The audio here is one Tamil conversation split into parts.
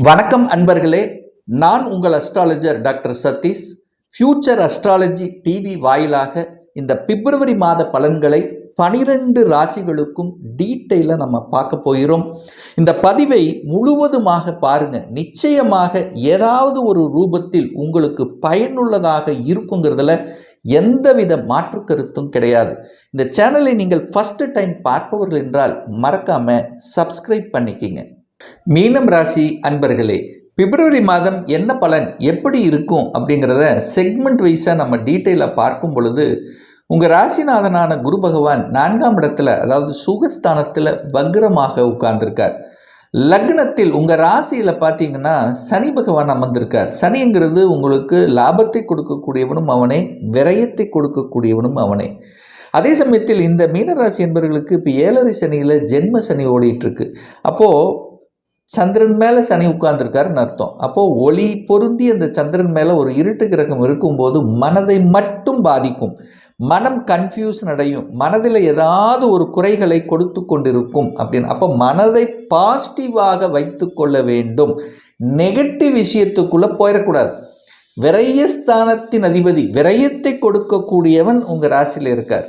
வணக்கம் அன்பர்களே, நான் உங்கள் astrologer doctor Sathish. Future astrology TV வாயிலாக இந்த பிப்ரவரி மாத பலன்களை 12 ராசிகளுக்கும் டீட்டெயிலாக நம்ம பார்க்க போகிறோம். இந்த பதிவை முழுவதுமாக பாருங்க. நிச்சயமாக ஏதாவது ஒரு ரூபத்தில் உங்களுக்கு பயனுள்ளதாக இருக்குங்கிறதுல எந்தவித மாற்று கருத்தும் கிடையாது. இந்த சேனலை நீங்கள் ஃபர்ஸ்ட் டைம் பார்ப்பவர்கள் என்றால் மறக்காம சப்ஸ்கிரைப் பண்ணிக்கிங்க. மீனம் ராசி அன்பர்களே, பிப்ரவரி மாதம் என்ன பலன் எப்படி இருக்கும் அப்படிங்கிறத செக்மெண்ட் வைஸாக நம்ம டீட்டெயிலாக பார்க்கும் பொழுது, உங்கள் ராசிநாதனான குரு பகவான் 4ஆம் இடத்துல, அதாவது சுகஸ்தானத்தில் வக்ரமாக உட்கார்ந்துருக்கார். லக்னத்தில் உங்கள் ராசியில் பார்த்தீங்கன்னா சனி பகவான் அமர்ந்திருக்கார். சனிங்கிறது உங்களுக்கு லாபத்தை கொடுக்கக்கூடியவனும் அவனே, விரயத்தை கொடுக்கக்கூடியவனும் அவனே. அதே சமயத்தில் இந்த மீனராசி என்பவர்களுக்கு இப்போ 7.5 சனியில் ஜென்ம சனி ஓடிட்டுருக்கு. அப்போது சந்திரன் மேலே சனி உட்கார்ந்துருக்காருன்னு அர்த்தம். அப்போது ஒளி பொருந்தி அந்த சந்திரன் மேலே ஒரு இருட்டு கிரகம் இருக்கும்போது மனதை மட்டும் பாதிக்கும். மனம் கன்ஃபியூஷன் அடையும். மனதில் ஏதாவது ஒரு குறைகளை கொடுத்து கொண்டிருக்கும் அப்படின்னு. அப்போ மனதை பாசிட்டிவாக வைத்து கொள்ள வேண்டும். நெகட்டிவ் விஷயத்துக்குள்ளே போயிடக்கூடாது. விரயஸ்தானத்தின் அதிபதி, விரயத்தை கொடுக்கக்கூடியவன் உங்கள் ராசியில் இருக்கார்.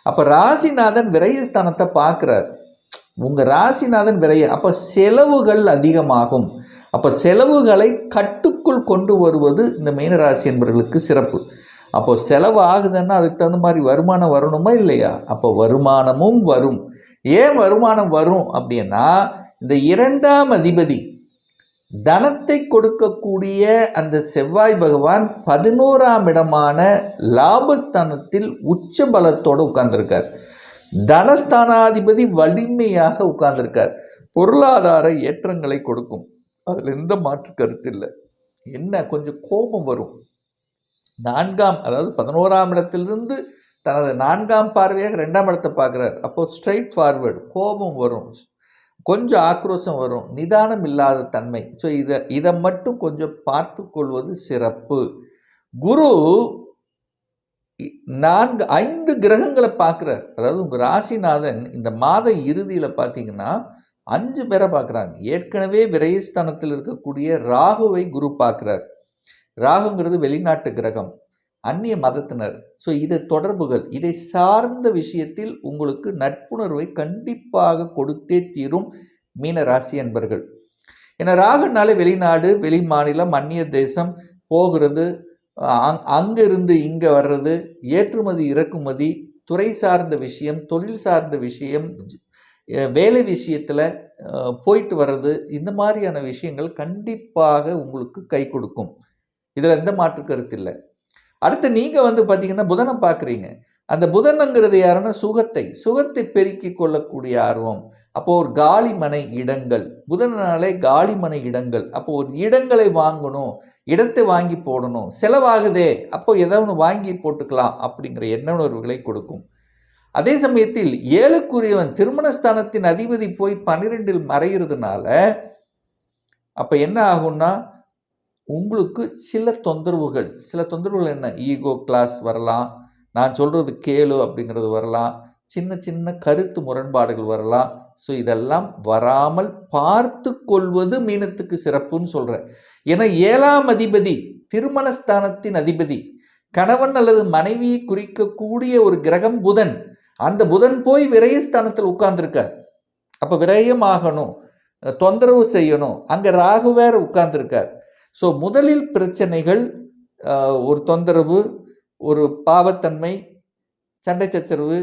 அப்போ ராசிநாதன் விரயஸ்தானத்தை பார்க்குறார். உங்கள் ராசிநாதன் விரைய, அப்போ செலவுகள் அதிகமாகும். அப்போ செலவுகளை கட்டுக்குள் கொண்டு வருவது இந்த மீனராசி என்பவர்களுக்கு சிறப்பு. அப்போ செலவு ஆகுதுன்னா அதுக்கு தகுந்த மாதிரி வருமானம் வரணுமா இல்லையா? அப்போ வருமானமும் வரும். ஏன் வருமானம் வரும் அப்படின்னா, இந்த 2ஆம் அதிபதி தனத்தை கொடுக்கக்கூடிய அந்த செவ்வாய் பகவான் 11ஆம் இடமான லாபஸ்தானத்தில் உச்ச பலத்தோடு உட்கார்ந்துருக்கார். தனஸ்தானாதிபதி வலிமையாக உட்கார்ந்திருக்கார். பொருளாதார ஏற்றங்களை கொடுக்கும். அதில் எந்த மாற்று கருத்து இல்லை. என்ன கொஞ்சம் கோபம் வரும். 4ஆம், அதாவது 11ஆம் இடத்திலிருந்து தனது 4ஆம் பார்வையாக 2ஆம் இடத்தை பார்க்குறார். அப்போது ஸ்ட்ரைட் ஃபார்வர்டு கோபம் வரும், கொஞ்சம் ஆக்ரோஷம் வரும், நிதானம் இல்லாத தன்மை. ஸோ இதை மட்டும் கொஞ்சம் பார்த்து கொள்வது சிறப்பு. குரு 5 கிரகங்களை பார்க்குறார். அதாவது உங்கள் ராசிநாதன் இந்த மாத இறுதியில் பார்த்தீங்கன்னா 5 பேரை பார்க்குறாங்க. ஏற்கனவே விரயஸ்தானத்தில் இருக்கக்கூடிய ராகுவை குரு பார்க்குறார். ராகுங்கிறது வெளிநாட்டு கிரகம், அந்நிய மதத்தினர். ஸோ இதை தொடர்புகள், இதை சார்ந்த விஷயத்தில் உங்களுக்கு நட்புணர்வை கண்டிப்பாக கொடுத்தே தீரும் மீன ராசி என்பர்கள். ஏன்னா ராகுனாலே வெளிநாடு, வெளி மாநிலம், அந்நிய தேசம் போகிறது, அங்கிருந்து இங்கே வர்றது, ஏற்றுமதி இறக்குமதி, துறை சார்ந்த விஷயம், தொழில் சார்ந்த விஷயம், வேலை விஷயத்தில் போயிட்டு வர்றது, இந்த மாதிரியான விஷயங்கள் கண்டிப்பாக உங்களுக்கு கை கொடுக்கும். இதில் எந்த மாற்று கருத்து இல்லை. அடுத்து நீங்கள் பார்த்தீங்கன்னா புதனை பார்க்குறீங்க. அந்த புதனுங்கிறது யாருன்னா சுகத்தை பெருக்கி கொள்ளக்கூடிய ஆர்வம். அப்போது ஒரு காலிமனை இடங்கள், புதனாலே காலிமனை இடங்கள். அப்போது ஒரு இடங்களை வாங்கணும், இடத்தை வாங்கி போடணும், செலவாகுதே, அப்போ ஏதோ ஒன்று வாங்கி போட்டுக்கலாம் அப்படிங்கிற எண்ணuணர்வுகளை கொடுக்கும். அதே சமயத்தில் 7க்குரியவன் திருமணஸ்தானத்தின் அதிபதி போய் 12இல் மறைகிறதுனால அப்போ என்ன ஆகும்னா, உங்களுக்கு சில தொந்தரவுகள் என்ன, ஈகோ கிளாஸ் வரலாம், நான் சொல்கிறது கேளு அப்படிங்கிறது வரலாம், சின்ன கருத்து முரண்பாடுகள் வரலாம். ஸோ இதெல்லாம் வராமல் பார்த்து கொள்வது மீனத்துக்கு சிறப்புன்னு சொல்கிறேன். ஏன்னா 7ஆம் அதிபதி திருமணஸ்தானத்தின் அதிபதி, கணவன் அல்லது மனைவியை குறிக்கக்கூடிய ஒரு கிரகம் புதன். அந்த புதன் போய் விரயஸ்தானத்தில் உட்கார்ந்துருக்கார். அப்போ விரயம் ஆகணும், தொந்தரவு செய்யணும், அங்கே ராகு வேற உட்கார்ந்துருக்கார். ஸோ முதலில் பிரச்சனைகள், ஒரு தொந்தரவு, ஒரு பாவத்தன்மை, சண்டை சச்சரவு,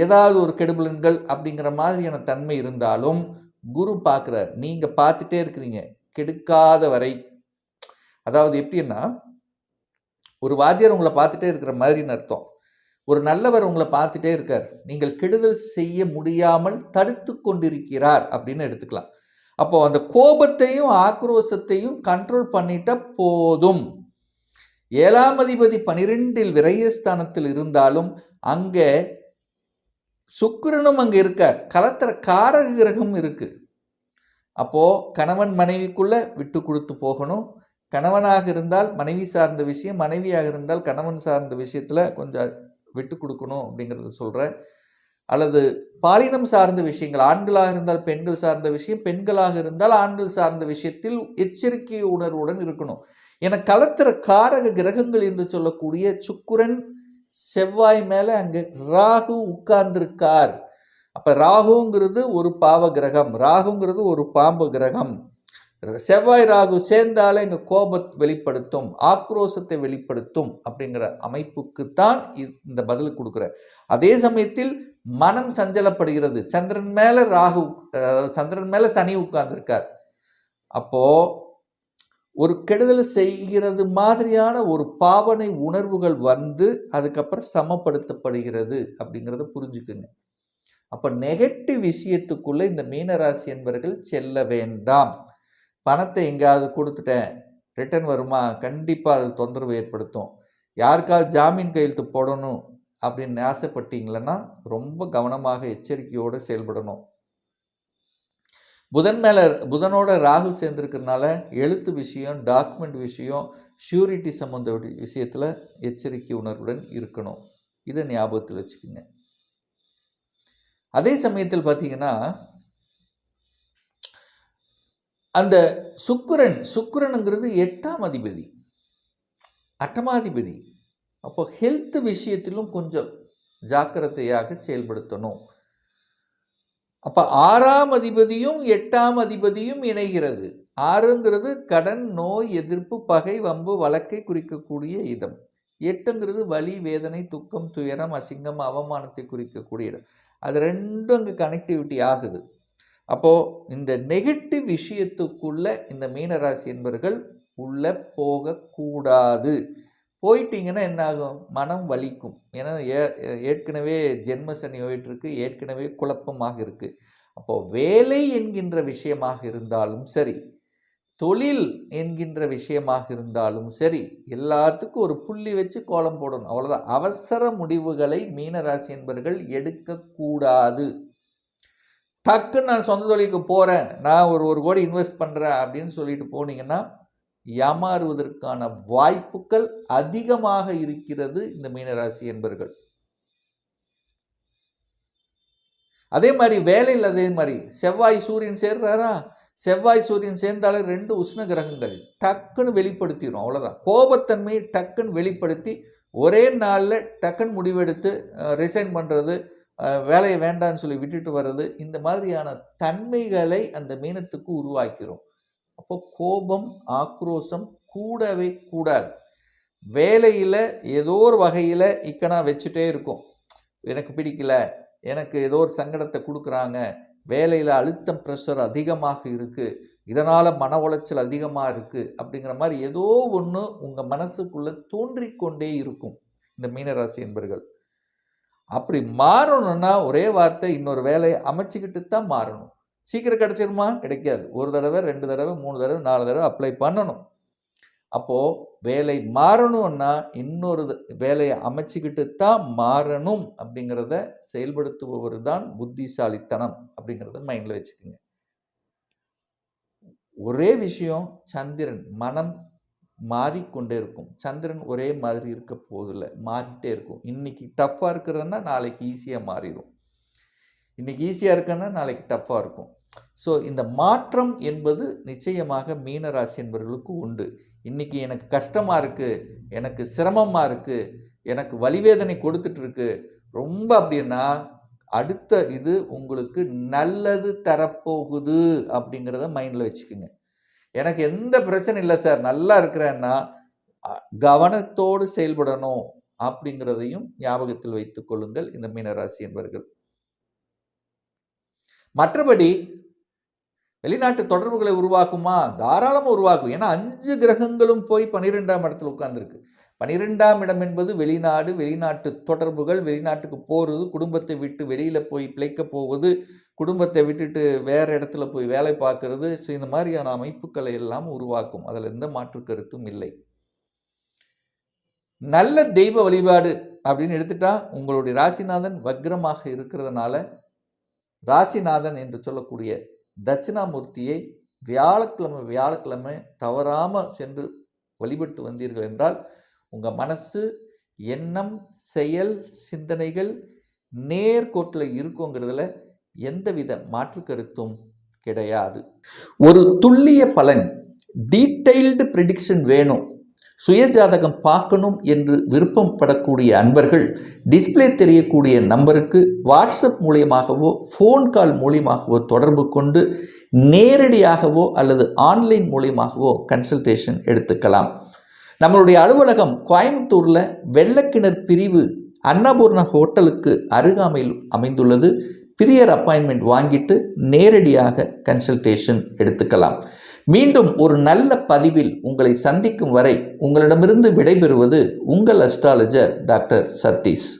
ஏதாவது ஒரு கெடுபலன்கள் அப்படிங்கிற மாதிரியான தன்மை இருந்தாலும் குரு பார்க்குறார். நீங்கள் பார்த்துட்டே இருக்கிறீங்க கெடுக்காத வரை. அதாவது எப்படின்னா, ஒரு வாத்தியார் உங்களை பார்த்துட்டே இருக்கிற மாதிரின்னு அர்த்தம். ஒரு நல்லவர் உங்களை பார்த்துட்டே இருக்கார், நீங்கள் கெடுதல் செய்ய முடியாமல் தடுத்து கொண்டிருக்கிறார் அப்படின்னு எடுத்துக்கலாம். அப்போது அந்த கோபத்தையும் ஆக்ரோஷத்தையும் கண்ட்ரோல் பண்ணிட்ட போதும். 7ஆம் அதிபதி 12இல் விரயஸ்தானத்தில் இருந்தாலும் அங்கே சுக்கிரனும் அங்கே இருக்க, கலத்திர காரக கிரகம் இருக்கு. அப்போது கணவன் மனைவிக்குள்ளே விட்டு கொடுத்து போகணும். கணவனாக இருந்தால் மனைவி சார்ந்த விஷயம், மனைவியாக இருந்தால் கணவன் சார்ந்த விஷயத்தில் கொஞ்சம் விட்டு கொடுக்கணும் அப்படிங்கிறத சொல்கிறேன். அல்லது பாலினம் சார்ந்த விஷயங்கள், ஆண்களாக இருந்தால் பெண்கள் சார்ந்த விஷயம், பெண்களாக இருந்தால் ஆண்கள் சார்ந்த விஷயத்தில் எச்சரிக்கை உணர்வுடன் இருக்கணும். என கலத்திர காரக கிரகங்கள் என்று சொல்லக்கூடிய சுக்கிரன் செவ்வாய் மேல அங்கே ராகு உட்கார்ந்திருக்கார். அப்ப ராகுங்கிறது ஒரு பாவ கிரகம், ராகுங்கிறது ஒரு பாம்பு கிரகம். செவ்வாய் ராகு சேர்ந்தாலே இங்க கோபத்தை வெளிப்படுத்தும், ஆக்ரோஷத்தை வெளிப்படுத்தும் அப்படிங்கிற அமைப்புக்குத்தான் இந்த பதில் கொடுக்குற. அதே சமயத்தில் மனம் சஞ்சலப்படுகிறது. சந்திரன் மேல ராகு, சந்திரன் மேல சனி உட்கார்ந்திருக்கார். அப்போ ஒரு கெடுதல் செய்கிறது மாதிரியான ஒரு பாவனை உணர்வுகள் வந்து அதுக்கப்புறம் சமப்படுத்தப்படுகிறது அப்படிங்கிறத புரிஞ்சுக்குங்க. அப்ப நெகட்டிவ் விஷயத்துக்குள்ள இந்த மீனராசி என்பவர்கள் செல்ல வேண்டாம். பணத்தை எங்கேயாவது கொடுத்துட்டேன், ரிட்டர்ன் வருமா, கண்டிப்பாக அது தொந்தரவு ஏற்படுத்தும். யாருக்காவது ஜாமீன் கையெழுத்து போடணும் அப்படின்னு ஆசைப்பட்டீங்களன்னா ரொம்ப கவனமாக எச்சரிக்கையோடு செயல்படணும். புதனோட ராகு சேர்ந்திருக்கிறதுனால எழுத்து விஷயம், டாக்குமெண்ட் விஷயம், ஷூரிட்டி சம்பந்த விஷயத்தில் எச்சரிக்கை உணர்வுடன் இருக்கணும். இதை ஞாபகத்தில் வச்சுக்கோங்க. அதே சமயத்தில் பார்த்தீங்கன்னா அந்த சுக்கிரனுங்கிறது 8ஆம் அதிபதி, அட்டமாதிபதி. அப்போ ஹெல்த் விஷயத்திலும் கொஞ்சம் ஜாக்கிரதையாக செயல்படுத்தணும். அப்ப 6ஆம் அதிபதியும் 8ஆம் அதிபதியும் இணைகிறது. 6ங்கிறது கடன், நோய், எதிர்ப்பு, பகை, வம்பு, வழக்கை குறிக்கக்கூடிய இடம். 8ங்கிறது வலி, வேதனை, துக்கம், துயரம், அசிங்கம், அவமானத்தை குறிக்கக்கூடிய இடம். அது ரெண்டும் அங்கே கனெக்டிவிட்டி ஆகுது. அப்போ இந்த நெகட்டிவ் விஷயத்துக்குள்ள இந்த மீனராசி என்பவர்கள் உள்ள போகக்கூடாது. போயிட்டீங்கன்னா என்ன ஆகும்? மனம் வலிக்கும். ஏன்னா ஏற்கனவே ஜென்ம சனி ஓயிட்டிருக்கு, ஏற்கனவே குழப்பமாக இருக்கு. அப்போ வேலை என்கின்ற விஷயமாக இருந்தாலும் சரி, தொழில் என்கின்ற விஷயமாக இருந்தாலும் சரி, எல்லாத்துக்கும் ஒரு புள்ளி வச்சு கோலம் போடணும். அவ்வளோதான். அவசர முடிவுகளை மீனராசி என்பவர்கள் எடுக்கக்கூடாது. டக்குன்னு நான் சொந்த தொழிலுக்கு போகிறேன், நான் ஒரு 1 கோடி இன்வெஸ்ட் பண்ணுறேன் அப்படின்னு சொல்லிட்டு போனீங்கன்னா ஏமாறுவதற்கான வாய்ப்புகள் அதிகமாக இருக்கிறது இந்த மீனராசி என்பவர்கள். அதே மாதிரி வேலையில் அதே மாதிரி செவ்வாய் சூரியன் சேர்றாரா, செவ்வாய் சூரியன் சேர்ந்தாலே 2 உஷ்ண கிரகங்கள் டக்குன்னு வெளிப்படுத்திடும். அவ்வளோதான். கோபத்தன்மையை டக்குன்னு வெளிப்படுத்தி ஒரே நாளில் டக்குன்னு முடிவெடுத்து ரிசைன் பண்ணுறது, வேலையை வேண்டான்னு சொல்லி விட்டுட்டு வர்றது, இந்த மாதிரியான தன்மைகளை அந்த மீனத்துக்கு உருவாக்கிறோம். அப்போ கோபம், ஆக்ரோஷம் கூடவே கூடாது. வேலையில் ஏதோ ஒரு வகையில் இக்கனா வச்சுட்டே இருக்கும். எனக்கு பிடிக்கல, எனக்கு ஏதோ ஒரு சங்கடத்தை கொடுக்குறாங்க, வேலையில் அழுத்தம், ப்ரெஷர் அதிகமாக இருக்குது, இதனால் மன உளைச்சல் அதிகமாக இருக்குது அப்படிங்கிற மாதிரி ஏதோ ஒன்று உங்கள் மனசுக்குள்ளே தோன்றிக்கொண்டே இருக்கும் இந்த மீனராசி என்பர்கள். அப்படி மாறணும்னா ஒரே வார்த்தை, இன்னொரு வேலையை அமைச்சிக்கிட்டு தான் மாறணும். சீக்கிரம் கிடைச்சிருமா? கிடைக்காது. 1 தடவை, 2 தடவை, 3 தடவை, 4 தடவை அப்ளை பண்ணணும். அப்போது வேலை மாறணும்னா இன்னொரு வேலையை அமைச்சிக்கிட்டு தான் மாறணும் அப்படிங்கிறத செயல்படுத்துபவர் தான் புத்திசாலித்தனம் அப்படிங்கிறத மைண்டில் வச்சுக்கோங்க. ஒரே விஷயம், சந்திரன் மனம் மாறிக்கொண்டே இருக்கும். சந்திரன் ஒரே மாதிரி இருக்க போதில்லை, மாறிட்டே இருக்கும். இன்னைக்கு டஃப்பாக இருக்கிறதுனா நாளைக்கு ஈஸியாக மாறிடும். இன்னைக்கு ஈஸியாக இருக்குன்னா நாளைக்கு டஃப்பாக இருக்கும். ஸோ இந்த மாற்றம் என்பது நிச்சயமாக மீனராசி என்பவர்களுக்கு உண்டு. இன்னைக்கு எனக்கு கஷ்டமாக இருக்குது, எனக்கு சிரமமாக இருக்குது, எனக்கு வலிவேதனை கொடுத்துட்ருக்கு ரொம்ப அப்படின்னா, அடுத்த இது உங்களுக்கு நல்லது தரப்போகுது அப்படிங்கிறத மைண்டில் வச்சுக்கோங்க. எனக்கு எந்த பிரச்சனை இல்லை சார், நல்லா இருக்கிறேன்னா கவனத்தோடு செயல்படணும் அப்படிங்கிறதையும் ஞாபகத்தில் வைத்துக் கொள்ளுங்கள் இந்த மீனராசி என்பவர்கள். மற்றபடி வெளிநாட்டு தொடர்புகளை உருவாக்குமா? தாராளமாக உருவாக்கும். ஏன்னா 5 கிரகங்களும் போய் 12ஆம் இடத்துல உட்கார்ந்துருக்கு. 12ஆம் இடம் என்பது வெளிநாடு, வெளிநாட்டு தொடர்புகள், வெளிநாட்டுக்கு போகிறது, குடும்பத்தை விட்டு வெளியில் போய் பிழைக்க போவது, குடும்பத்தை விட்டுட்டு வேறு இடத்துல போய் வேலை பார்க்கறது. ஸோ இந்த மாதிரியான அமைப்புகளை எல்லாம் உருவாக்கும். அதில் எந்த மாற்று கருத்தும் இல்லை. நல்ல தெய்வ வழிபாடு அப்படின்னு எடுத்துட்டா, உங்களுடைய ராசிநாதன் வக்ரமாக இருக்கிறதுனால ராசிநாதன் என்று சொல்லக்கூடிய தட்சிணாமூர்த்தியை வியாழக்கிழமை தவறாமல் சென்று வழிபட்டு வந்தீர்கள் என்றால் உங்கள் மனசு, எண்ணம், செயல், சிந்தனைகள் நேர்கோட்டில் இருக்குங்கிறதுல எந்தவித மாற்று கருத்தும் கிடையாது. ஒரு துல்லிய பலன், டீட்டெயில்டு ப்ரிடிக்ஷன் வேணும், சுயஜாதகம் பார்க்கணும் என்று விருப்பப்படக்கூடிய அன்பர்கள் டிஸ்பிளே தெரியக்கூடிய நம்பருக்கு வாட்ஸ்அப் மூலியமாகவோ ஃபோன் கால் மூலியமாகவோ தொடர்பு கொண்டு நேரடியாகவோ அல்லது ஆன்லைன் மூலியமாகவோ கன்சல்டேஷன் எடுத்துக்கலாம். நம்மளுடைய அலுவலகம் கோயம்புத்தூரில் வெள்ளக்கிணர் பிரிவு அன்னபூர்ணா ஹோட்டலுக்கு அருகாமையில் அமைந்துள்ளது. பிரியர் அப்பாயின்மெண்ட் வாங்கிட்டு நேரடியாக கன்சல்டேஷன் எடுத்துக்கலாம். மீண்டும் ஒரு நல்ல பதிவில் உங்களை சந்திக்கும் வரை உங்களிடமிருந்து விடைபெறுவது உங்கள் அஸ்ட்ராலஜர் டாக்டர் சதீஷ்.